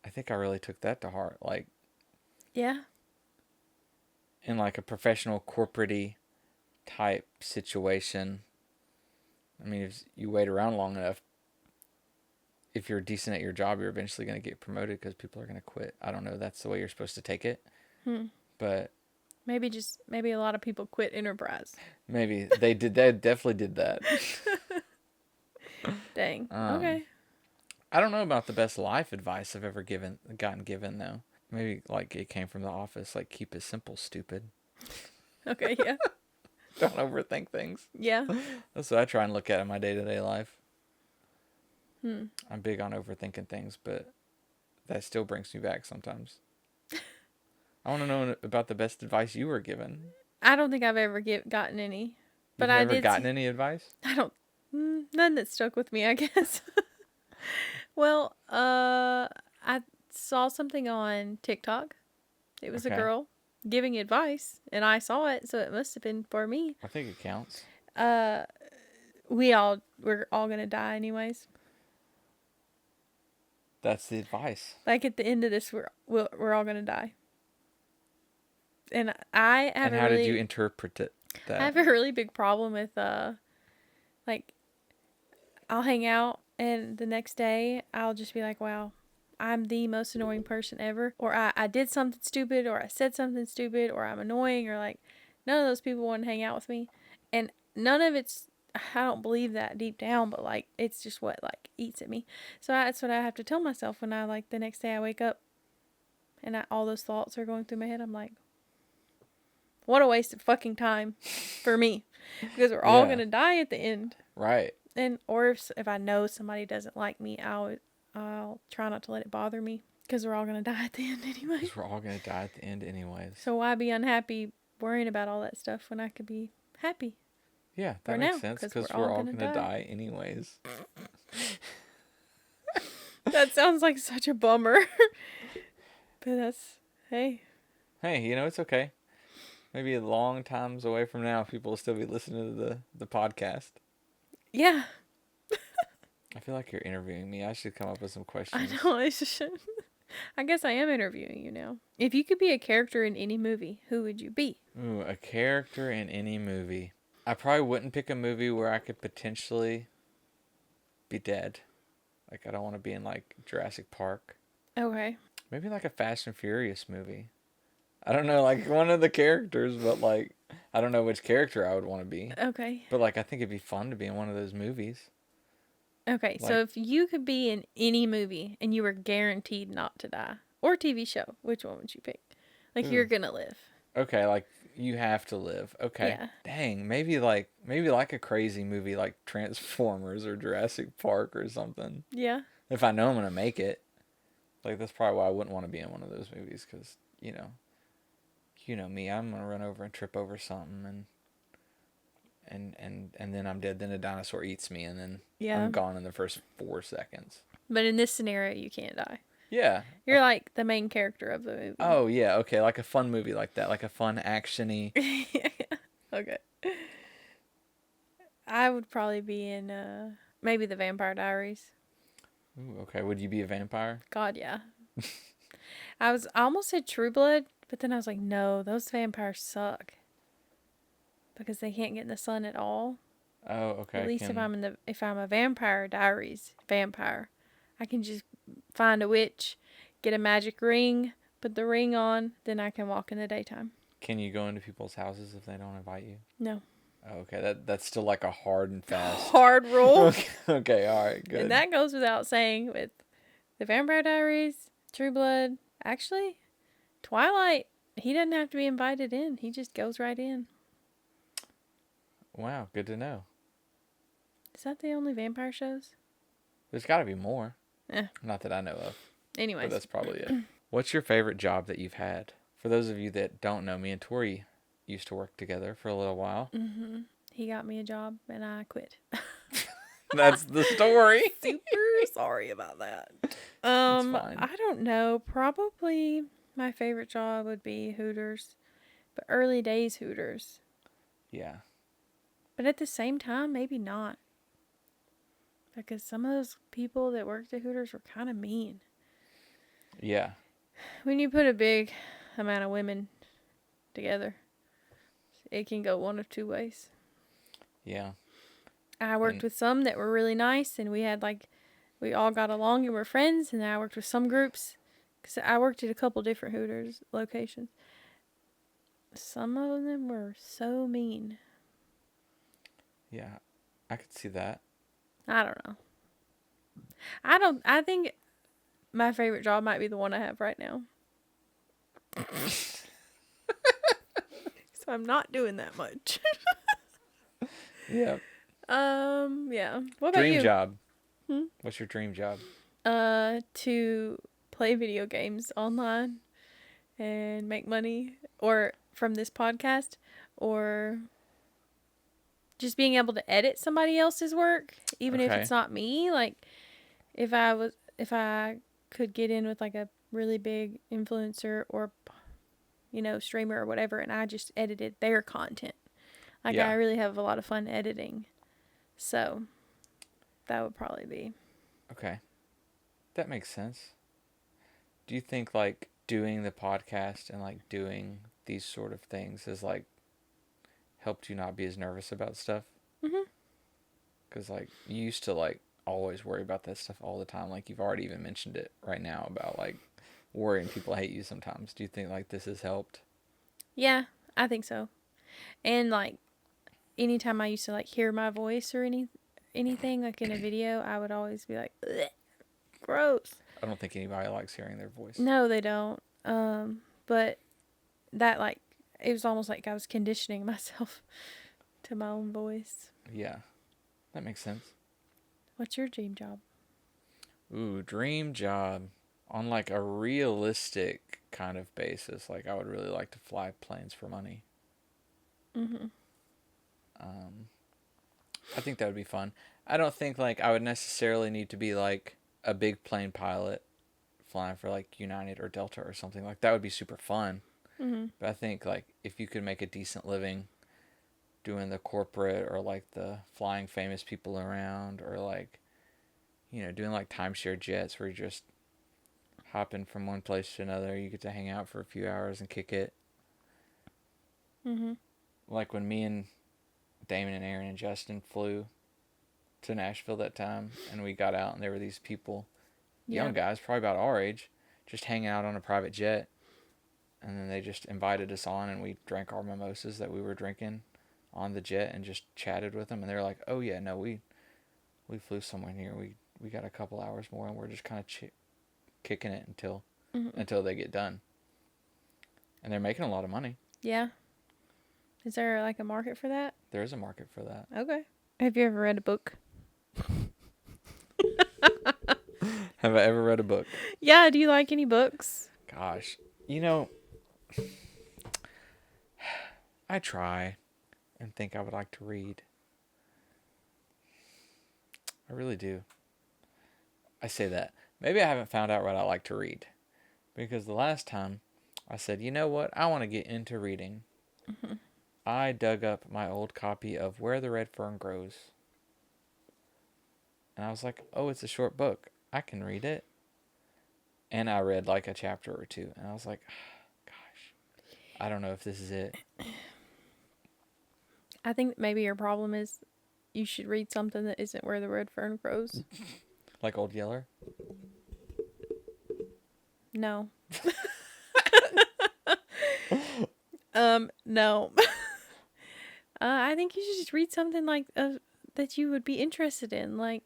B: I think I really took that to heart. Like,
A: Yeah.
B: in like a professional corporate-y type situation, I mean, if you wait around long enough, if you're decent at your job, you're eventually going to get promoted because people are going to quit. I don't know. That's the way you're supposed to take it. But
A: Maybe a lot of people quit Enterprise.
B: Maybe they did. They definitely did that.
A: Dang.
B: Um,
A: Okay.
B: I don't know about the best life advice I've ever gotten given though. Maybe like it came from The Office, like keep it simple, stupid.
A: Okay. Yeah.
B: Don't overthink things.
A: Yeah.
B: That's what I try and look at in my day-to-day life.
A: Hmm.
B: I'm big on overthinking things, but that still brings me back sometimes. I want to know about the best advice you were given.
A: I don't think I've ever gotten any,
B: You've
A: but I
B: never
A: did.
B: gotten any advice?
A: I don't. None that stuck with me, I guess. Well, I saw something on TikTok. It was a
B: Okay.
A: girl giving advice, and I saw it, so it must have been for me.
B: I think it counts.
A: Uh, we're all gonna die anyways.
B: That's the advice.
A: Like at the end of this, we're all gonna die. And I have
B: And
A: a
B: how did you
A: really
B: interpret it?
A: I have a really big problem with like I'll hang out and the next day I'll just be like, wow, I'm the most annoying person ever. Or I did something stupid, or I said something stupid, or I'm annoying, or like none of those people want to hang out with me. And none of it's, I don't believe that deep down, but like it's just what like eats at me. So that's what I have to tell myself when I like the next day I wake up and all those thoughts are going through my head. I'm like, what a waste of fucking time for me. Because we're all going to die at the end.
B: Right.
A: And or if I know somebody doesn't like me, I'll try not to let it bother me because we're all gonna die at the end anyway.
B: Because we're all gonna die at the end anyways.
A: So why be unhappy worrying about all that stuff when I could be happy?
B: Yeah, that makes sense because we're all gonna die anyways.
A: That sounds like such a bummer. But that's hey.
B: Hey, it's okay. Maybe a long times away from now, people will still be listening to the podcast.
A: Yeah.
B: I feel like you're interviewing me. I should come up with some questions.
A: I know. I guess I am interviewing you now. If you could be a character in any movie, who would you be?
B: Ooh, a character in any movie. I probably wouldn't pick a movie where I could potentially be dead. Like, I don't want to be in, like, Jurassic Park.
A: Okay.
B: Maybe, like, a Fast and Furious movie. I don't know, like, one of the characters, but, like, I don't know which character I would want to be.
A: Okay.
B: But, like, I think it'd be fun to be in one of those movies.
A: Okay, so if you could be in any movie and you were guaranteed not to die, or TV show, which one would you pick? Like you're gonna live.
B: Okay, like you have to live. Okay.
A: Yeah.
B: Dang, maybe like a crazy movie like Transformers or Jurassic Park or something.
A: Yeah.
B: If I know I'm gonna make it, like that's probably why I wouldn't want to be in one of those movies because you know me, I'm gonna run over and trip over something and then I'm dead. Then a dinosaur eats me, and then I'm gone in the first 4 seconds.
A: But in this scenario, you can't die.
B: Yeah.
A: You're like the main character of the movie.
B: Oh yeah, okay, like a fun movie like that, like a fun actiony.
A: Okay. I would probably be in maybe the Vampire Diaries.
B: Ooh, okay, would you be a vampire?
A: God, yeah. I almost said True Blood, but then I was like, no, those vampires suck. Because they can't get in the sun at all.
B: Oh, okay.
A: At least if I'm a Vampire Diaries vampire, I can just find a witch, get a magic ring, put the ring on, then I can walk in the daytime.
B: Can you go into people's houses if they don't invite you?
A: No.
B: Oh, okay, that's still like a hard and fast
A: hard rule.
B: Okay, all right, good.
A: And that goes without saying with the Vampire Diaries, True Blood. Actually, Twilight, he doesn't have to be invited in. He just goes right in.
B: Wow, good to know.
A: Is that the only vampire shows?
B: There's got to be more.
A: Eh.
B: Not that I know of.
A: Anyways.
B: But that's probably it. What's your favorite job that you've had? For those of you that don't know, me and Tori used to work together for a little while.
A: Mm-hmm. He got me a job and I quit.
B: That's the story.
A: Super sorry about that.
B: It's fine.
A: I don't know. Probably my favorite job would be Hooters. But early days Hooters.
B: Yeah.
A: But at the same time, maybe not. Because some of those people that worked at Hooters were kind of mean.
B: Yeah.
A: When you put a big amount of women together, it can go one of two ways.
B: Yeah.
A: I worked with some that were really nice, and we all got along and were friends, and then I worked with some groups. Because I worked at a couple different Hooters locations. Some of them were so mean.
B: Yeah, I could see that.
A: I don't know. I think my favorite job might be the one I have right now. So I'm not doing that much.
B: Yeah.
A: Yeah. What about
B: Dream
A: you?
B: job.
A: Hmm?
B: What's your dream job?
A: To play video games online and make money, or from this podcast, or just being able to edit somebody else's work, even if
B: Okay.
A: it's not me. Like, if I could get in with like a really big influencer or, streamer or whatever, and I just edited their content. Like, I
B: Yeah.
A: really have a lot of fun editing. So that would probably be.
B: Okay. That makes sense. Do you think like doing the podcast and like doing these sort of things has like helped you not be as nervous about stuff?
A: Mhm.
B: Because like you used to like always worry about that stuff all the time. Like you've already even mentioned it right now about like worrying people hate you sometimes. Do you think like this has helped?
A: Yeah, I think so. And like, anytime I used to like hear my voice or anything like in a video, I would always be like, "Ugh, gross."
B: I don't think anybody likes hearing their voice.
A: No, they don't. But that, like, it was almost like I was conditioning myself to my own voice.
B: Yeah, that makes sense.
A: What's your dream job?
B: Ooh, dream job on like a realistic kind of basis. Like I would really like to fly planes for money.
A: Mhm.
B: Um, I think that would be fun. I don't think like I would necessarily need to be like a big plane pilot flying for like United or Delta or something. Like that would be super fun.
A: Mhm.
B: But I think like if you could make a decent living doing the corporate or like the flying famous people around or like doing like timeshare jets where you're just hopping from one place to another, you get to hang out for a few hours and kick it.
A: Mhm.
B: Like when me and Damon and Aaron and Justin flew to Nashville that time and we got out and there were these people,
A: Yeah.
B: young guys, probably about our age, just hanging out on a private jet. And then they just invited us on and we drank our mimosas that we were drinking on the jet and just chatted with them. And they were like, oh yeah, no, we flew somewhere here. We got a couple hours more and we're just kind of kicking it
A: Mhm.
B: until they get done. And they're making a lot of money.
A: Yeah. Is there like a market for that?
B: There is a market for that.
A: Okay. Have you ever read a book?
B: Have I ever read a book?
A: Yeah. Do you like any books?
B: Gosh, I try and think I would like to read. I really do. I say that. Maybe I haven't found out what I like to read. Because the last time I said, you know what, I want to get into reading.
A: Mm-hmm.
B: I dug up my old copy of Where the Red Fern Grows. And I was like, oh, it's a short book. I can read it. And I read like a chapter or two. And I was like, gosh, I don't know if this is it.
A: I think maybe your problem is you should read something that isn't Where the Red Fern Grows.
B: Like Old Yeller?
A: No. No. I think you should just read something like that you would be interested in, like.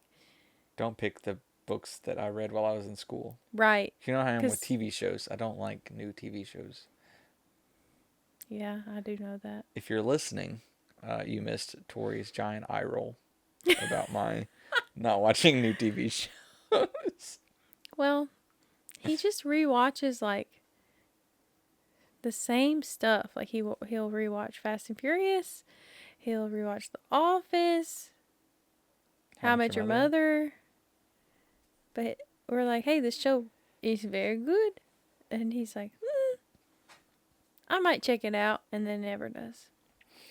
B: Don't pick the books that I read while I was in school.
A: Right.
B: You know how I am with TV shows. I don't like new TV shows.
A: Yeah, I do know that.
B: If you're listening, you missed Tori's giant eye roll about my not watching new TV shows.
A: Well, he just rewatches like the same stuff. Like he'll rewatch Fast and Furious. He'll rewatch The Office. How I Met Your Mother. But we're like, hey, this show is very good. And he's like, I might check it out. And then never does.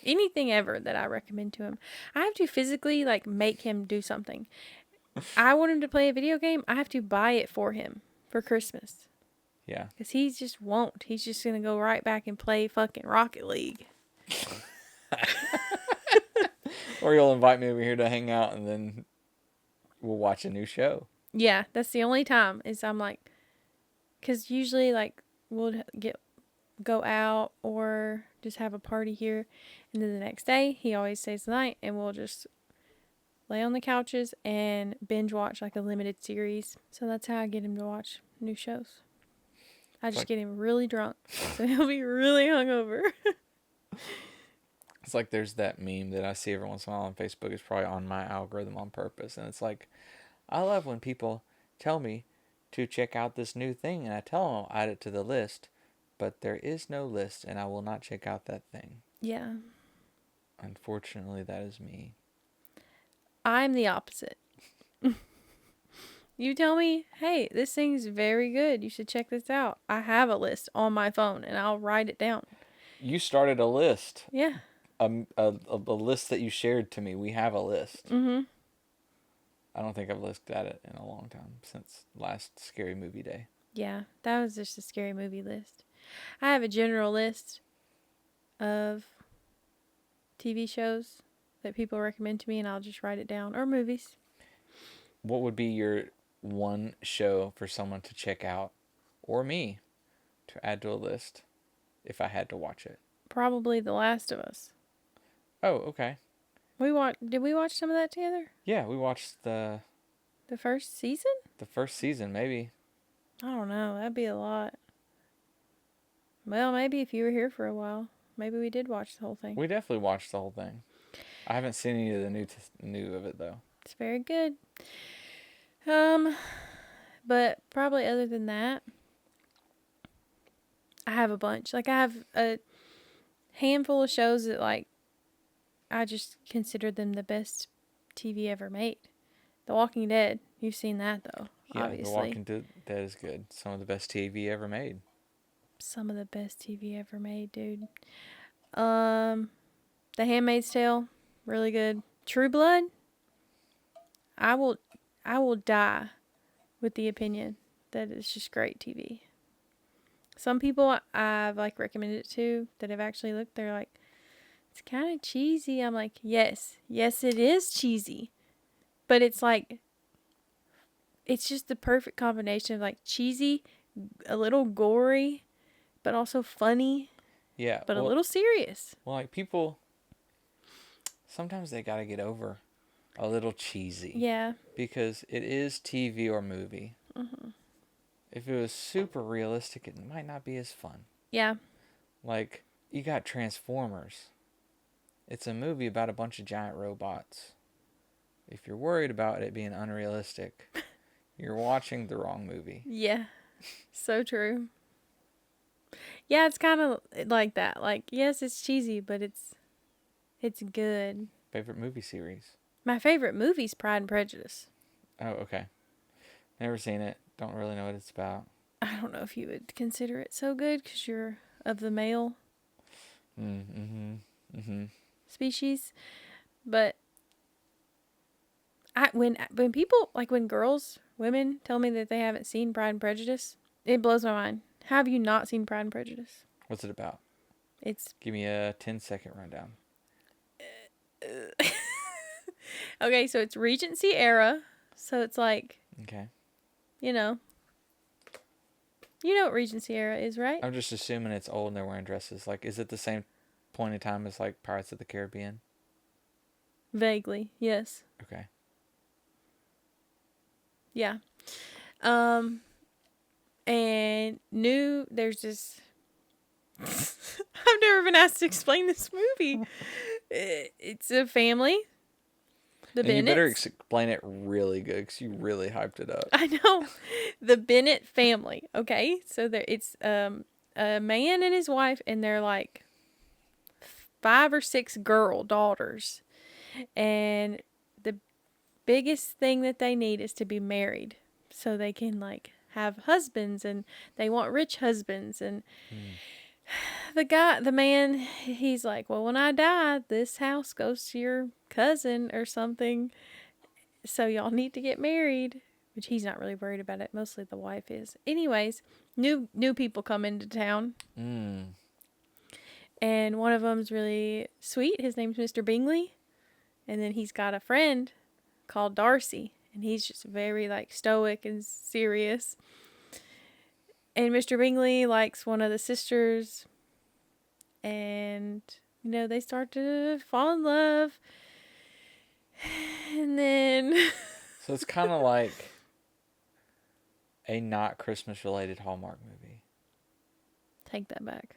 A: Anything ever that I recommend to him. I have to physically like make him do something. I want him to play a video game. I have to buy it for him for Christmas.
B: Yeah.
A: Because he just won't. He's just going to go right back and play fucking Rocket League.
B: Or you'll invite me over here to hang out and then we'll watch a new show.
A: Yeah, that's the only time is I'm like, because usually like we'll go out or just have a party here. And then the next day, he always stays the night, and we'll just lay on the couches and binge watch like a limited series. So that's how I get him to watch new shows. I just get him really drunk, so he'll be really hungover.
B: It's like there's that meme that I see every once in a while on Facebook. It's probably on my algorithm on purpose. And it's like, I love when people tell me to check out this new thing. And I tell them I'll add it to the list. But there is no list, and I will not check out that thing.
A: Yeah.
B: Unfortunately, that is me.
A: I'm the opposite. You tell me, hey, this thing's very good. You should check this out. I have a list on my phone, and I'll write it down.
B: You started a list.
A: Yeah.
B: A list that you shared to me. We have a list.
A: Mm-hmm.
B: I don't think I've looked at it in a long time, since last Scary Movie Day.
A: Yeah, that was just a scary movie list. I have a general list of TV shows that people recommend to me, and I'll just write it down. Or movies.
B: What would be your one show for someone to check out, or me, to add to a list, if I had to watch it?
A: Probably The Last of Us.
B: Oh, okay.
A: Did we watch some of that together?
B: Yeah, we watched the
A: first season?
B: The first season, maybe.
A: I don't know. That'd be a lot. Well, maybe if you were here for a while, maybe we did watch the whole thing.
B: We definitely watched the whole thing. I haven't seen any of the new of it though.
A: It's very good. But probably other than that, I have a bunch. Like, I have a handful of shows that, like, I just consider them the best TV ever made. The Walking Dead. You've seen that, though,
B: Yeah,
A: obviously.
B: The Walking Dead is good. Some of the best TV ever made.
A: Some of the best TV ever made, dude. The Handmaid's Tale, really good. True Blood, I will die with the opinion that it's just great TV. Some people I've like recommended it to that have actually looked, they're like, it's kind of cheesy. I'm like, yes, it is cheesy, but it's like, it's just the perfect combination of like cheesy, a little gory, but also funny.
B: Yeah,
A: but a little serious.
B: Well, like, people, sometimes they gotta get over a little cheesy.
A: Yeah.
B: Because it is TV or movie.
A: Mm-hmm.
B: If it was super realistic, it might not be as fun.
A: Yeah.
B: Like, you got Transformers. It's a movie about a bunch of giant robots. If you're worried about it being unrealistic, you're watching the wrong movie.
A: Yeah. So true. Yeah, it's kind of like that. Like, yes, it's cheesy, but it's good.
B: Favorite movie series?
A: My favorite movie's Pride and Prejudice.
B: Oh, okay. Never seen it. Don't really know what it's about.
A: I don't know if you would consider it so good because you're of the male species. But when people, like when women tell me that they haven't seen Pride and Prejudice, it blows my mind. How have you not seen Pride and Prejudice?
B: What's it about?
A: Give
B: me a 10-second rundown.
A: Okay, so it's Regency era. So it's like,
B: okay,
A: you know what Regency era is, right?
B: I'm just assuming it's old and they're wearing dresses. Like, is it the same point in time as like Pirates of the Caribbean?
A: Vaguely, yes.
B: Okay.
A: Yeah. And there's this. I've never been asked to explain this movie. It's a family. The Bennetts. You better
B: explain it really good because you really hyped it up.
A: I know. The Bennett family. Okay, so it's a man and his wife, and they're like 5 or 6 girl daughters, and the biggest thing that they need is to be married, so they can like have husbands, and they want rich husbands, and the man, he's like, well, when I die, this house goes to your cousin or something, so y'all need to get married, which he's not really worried about it. Mostly the wife is. Anyways, new people come into town. And one of them's really sweet. His name's Mr. Bingley. And then he's got a friend called Darcy, and he's just very like stoic and serious. And Mr. Bingley likes one of the sisters, and they start to fall in love, and then
B: So it's kind of like a not Christmas related Hallmark movie.
A: take that back.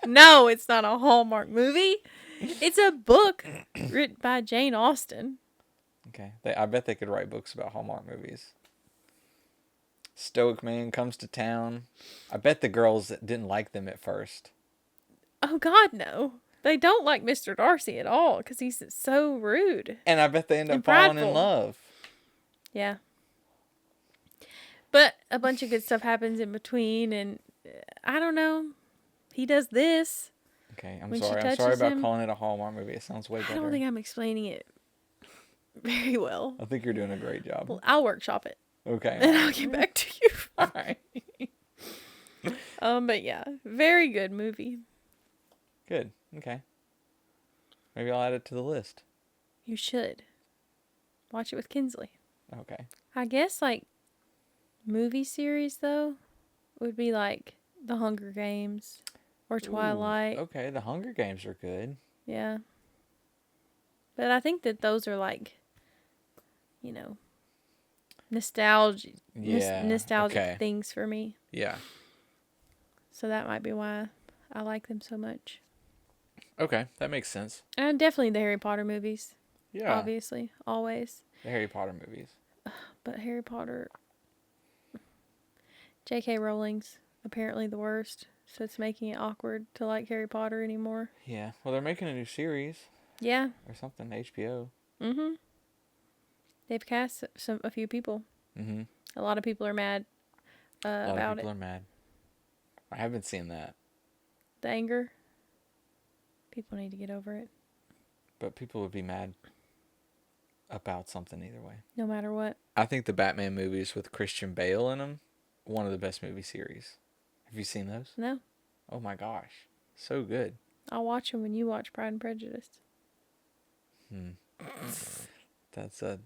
A: No, it's not a Hallmark movie. It's a book written by Jane Austen.
B: Okay. I bet they could write books about Hallmark movies. Stoic man comes to town. I bet the girls didn't like them at first.
A: Oh, God, no. They don't like Mr. Darcy at all because he's so rude.
B: And I bet they end up
A: And
B: falling in
A: prideful.
B: love.
A: Yeah. But a bunch of good stuff happens in between, and I don't know. He does this.
B: Okay, I'm
A: When she
B: sorry. I'm sorry
A: touches
B: about
A: him.
B: calling it a Hallmark movie. It sounds way better.
A: I don't think I'm explaining it very well.
B: I think you're doing a great job.
A: Well, I'll workshop it,
B: Okay.
A: and I'll get back to you.
B: All right.
A: But yeah, very good movie.
B: Good. Okay. Maybe I'll add it to the list.
A: You should watch it with Kinsley.
B: Okay.
A: I guess like movie series though would be like The Hunger Games or Twilight.
B: Ooh, okay, The Hunger Games are good.
A: Yeah. But I think that those are like, nostalgic
B: okay.
A: things for me.
B: Yeah.
A: So that might be why I like them so much.
B: Okay, that makes sense.
A: And definitely the Harry Potter movies.
B: Yeah.
A: Obviously, always.
B: The Harry Potter movies.
A: But Harry Potter, J.K. Rowling's apparently the worst. So it's making it awkward to like Harry Potter anymore.
B: Yeah. Well, they're making a new series.
A: Yeah.
B: Or something. HBO.
A: Mm-hmm. They've cast a few people.
B: Mm-hmm.
A: A lot of people are mad about it.
B: A lot of people are mad. I haven't seen that.
A: The anger. People need to get over it.
B: But people would be mad about something either way.
A: No matter what.
B: I think the Batman movies with Christian Bale in them, one of the best movie series. Have you seen those?
A: No.
B: Oh my gosh. So good.
A: I'll watch them when you watch Pride and Prejudice.
B: That's a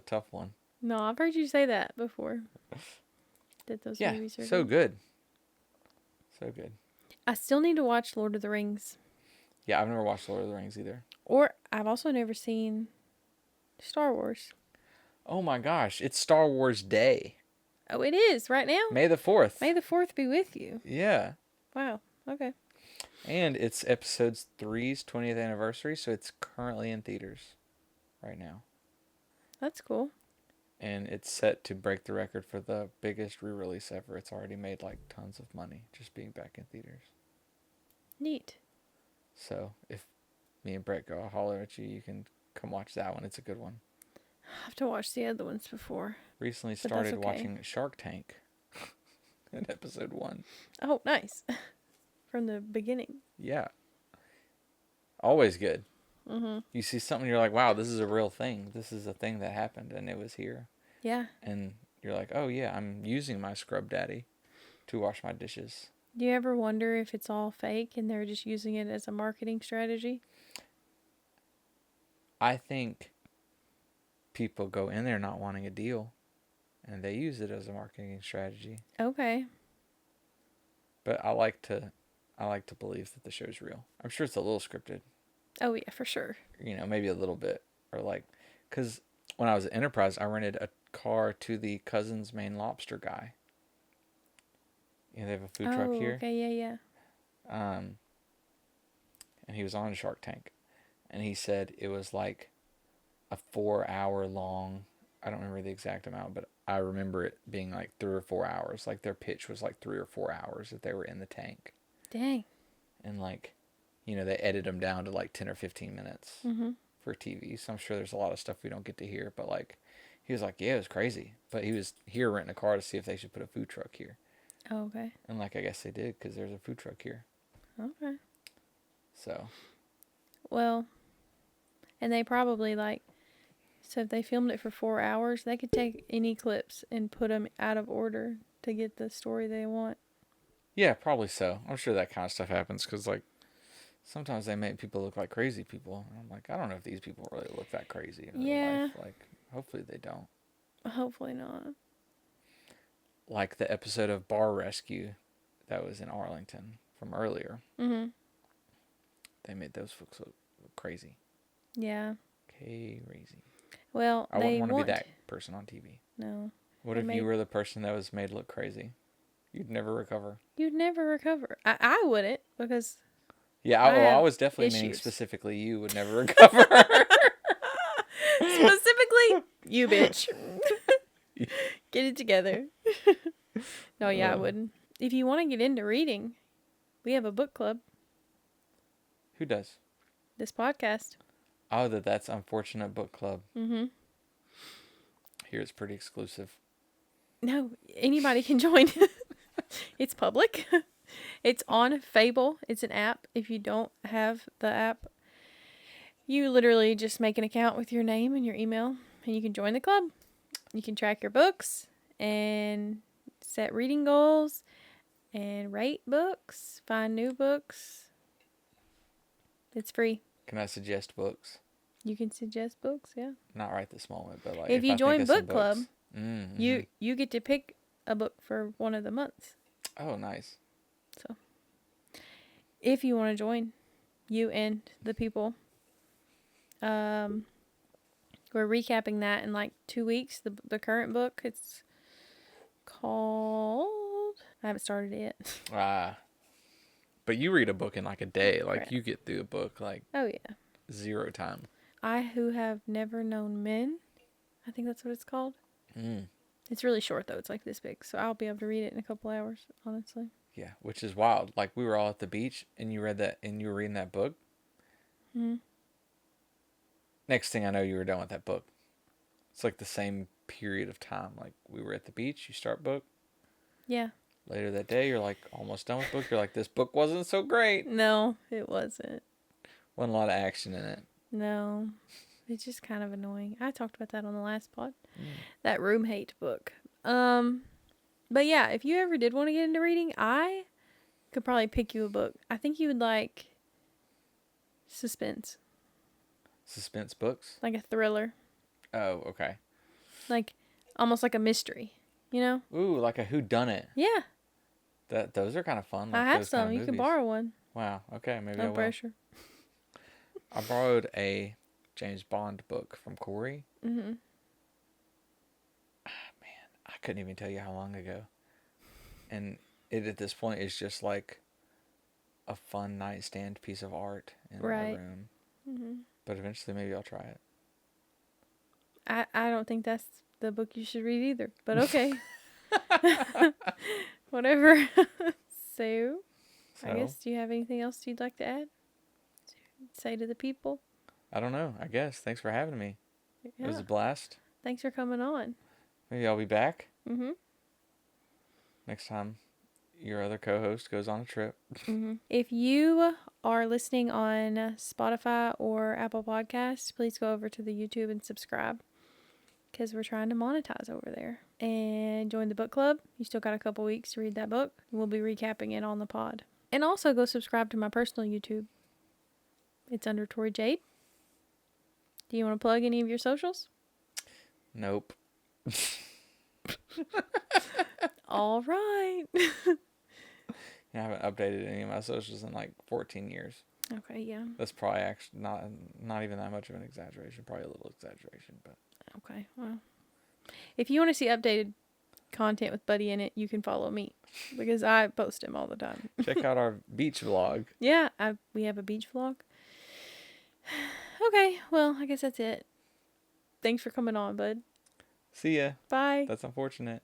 B: tough one.
A: No, I've heard you say that before. That those
B: Yeah,
A: movies are
B: so good. So good.
A: I still need to watch Lord of the Rings.
B: Yeah, I've never watched Lord of the Rings either.
A: Or I've also never seen Star Wars.
B: Oh my gosh, it's Star Wars Day.
A: Oh, it is right now?
B: May the 4th.
A: May the 4th be with you.
B: Yeah.
A: Wow. Okay.
B: And it's episode 3's 20th anniversary, so it's currently in theaters right now.
A: That's cool.
B: And it's set to break the record for the biggest re-release ever. It's already made like tons of money just being back in theaters.
A: Neat.
B: So if me and Brett go holler at you, you can come watch that one. It's a good one.
A: I have to watch the other ones before.
B: Recently
A: But that's
B: started
A: okay.
B: watching Shark Tank in episode 1.
A: Oh, nice. From the beginning.
B: Yeah. Always good.
A: Mm-hmm.
B: You see something, you're like, wow, this is a real thing. This is a thing that happened, and it was here.
A: Yeah.
B: And you're like, oh, yeah, I'm using my Scrub Daddy to wash my dishes.
A: Do you ever wonder if it's all fake and they're just using it as a marketing strategy?
B: I think people go in there not wanting a deal, and they use it as a marketing strategy.
A: Okay.
B: But I like to believe that the show's real. I'm sure it's a little scripted.
A: Oh, yeah, for sure.
B: Maybe a little bit. Or like, because when I was at Enterprise, I rented a car to the Cousin's Maine Lobster guy. They have a food truck here.
A: Okay, yeah.
B: And he was on Shark Tank. And he said it was like a 4-hour long, I don't remember the exact amount, but I remember it being like 3 or 4 hours. Like their pitch was like 3 or 4 hours that they were in the tank.
A: Dang.
B: And like, they edit them down to like 10 or 15 minutes for TV. So I'm sure there's a lot of stuff we don't get to hear. But like, he was like, yeah, it was crazy. But he was here renting a car to see if they should put a food truck here.
A: Oh, okay.
B: And like, I guess they did because there's a food truck here.
A: Okay.
B: So.
A: Well, and they probably so if they filmed it for 4 hours, they could take any clips and put them out of order to get the story they want.
B: Yeah, probably so. I'm sure that kind of stuff happens because like, sometimes they make people look like crazy people. And I'm like, I don't know if these people really look that crazy in real life. Like, hopefully they don't.
A: Hopefully not.
B: Like the episode of Bar Rescue that was in Arlington from earlier.
A: Mm-hmm.
B: They made those folks look crazy.
A: Yeah.
B: Crazy.
A: Well,
B: I wouldn't want to be that person on TV.
A: No.
B: What if you were the person that was made to look crazy? You'd never recover.
A: You'd never recover. I wouldn't, because
B: yeah, I was definitely meaning specifically you would never recover.
A: Specifically, you bitch. Get it together. No, yeah, I wouldn't. If you want to get into reading, we have a book club.
B: Who does?
A: This podcast.
B: Oh, that's Unfortunate Book Club.
A: Mm-hmm.
B: Here it's pretty exclusive.
A: No, anybody can join. It's public. It's on Fable. It's an app. If you don't have the app, you literally just make an account with your name and your email, and you can join the club. You can track your books and set reading goals and rate books, find new books. It's free.
B: Can I suggest books?
A: You can suggest books, yeah.
B: Not right this moment, but like
A: if you join book club,
B: mm-hmm.
A: you get to pick a book for one of the months.
B: Oh, nice.
A: So, if you want to join, you and the people, we're recapping that in like 2 weeks. The current book, it's called. I haven't started it yet.
B: But you read a book in like a day. Like
A: Correct.
B: you get through a book like.
A: Oh yeah.
B: 0 time.
A: I Who Have Never Known Men. I think that's what it's called.
B: Mm.
A: It's really short though. It's like this big, so I'll be able to read it in a couple hours. Honestly.
B: Yeah, which is wild. Like we were all at the beach, and you read that, and you were reading that book.
A: Hmm.
B: Next thing I know, you were done with that book. It's like the same period of time. Like we were at the beach, you start book.
A: Yeah.
B: Later that day, you're like almost done with book. You're like, this book wasn't so great.
A: No, it wasn't.
B: Wasn't a lot of action in it.
A: No, it's just kind of annoying. I talked about that on the last pod. That Room Hate book. But yeah, if you ever did want to get into reading, I could probably pick you a book. I think you would like suspense.
B: Suspense books?
A: Like a thriller.
B: Oh, okay.
A: Like almost like a mystery, you know?
B: Ooh, like a whodunit.
A: Yeah.
B: Those are kind of fun. Like
A: I have
B: those
A: some.
B: kind of
A: You can
B: movies.
A: borrow one.
B: Wow. Okay, maybe I
A: No
B: will.
A: pressure.
B: I borrowed a James Bond book from Corey.
A: Mm-hmm.
B: Man, I couldn't even tell you how long ago. And it at this point is just like a fun nightstand piece of art in my room.
A: Mm-hmm.
B: But eventually maybe I'll try it.
A: I don't think that's the book you should read either. But okay. Whatever. So, I guess, do you have anything else you'd like to add? Say to the people?
B: I don't know. I guess. Thanks for having me. Yeah. It was a blast.
A: Thanks for coming on.
B: Maybe I'll be back.
A: Mm-hmm.
B: Next time your other co-host goes on a trip.
A: Mm-hmm. If you are listening on Spotify or Apple Podcasts, please go over to the YouTube and subscribe, because we're trying to monetize over there. And join the book club. You still got a couple weeks to read that book. We'll be recapping it on the pod. And also go subscribe to my personal YouTube. It's under Tori Jade. Do you want to plug any of your socials?
B: Nope.
A: All right.
B: I haven't updated any of my socials in like 14 years.
A: Okay, yeah.
B: That's probably actually not even that much of an exaggeration. Probably a little exaggeration, but.
A: Okay, well. If you want to see updated content with Buddy in it, you can follow me, because I post him all the time.
B: Check out our beach vlog.
A: Yeah, we have a beach vlog. Okay, well, I guess that's it. Thanks for coming on, bud.
B: See ya.
A: Bye.
B: That's unfortunate.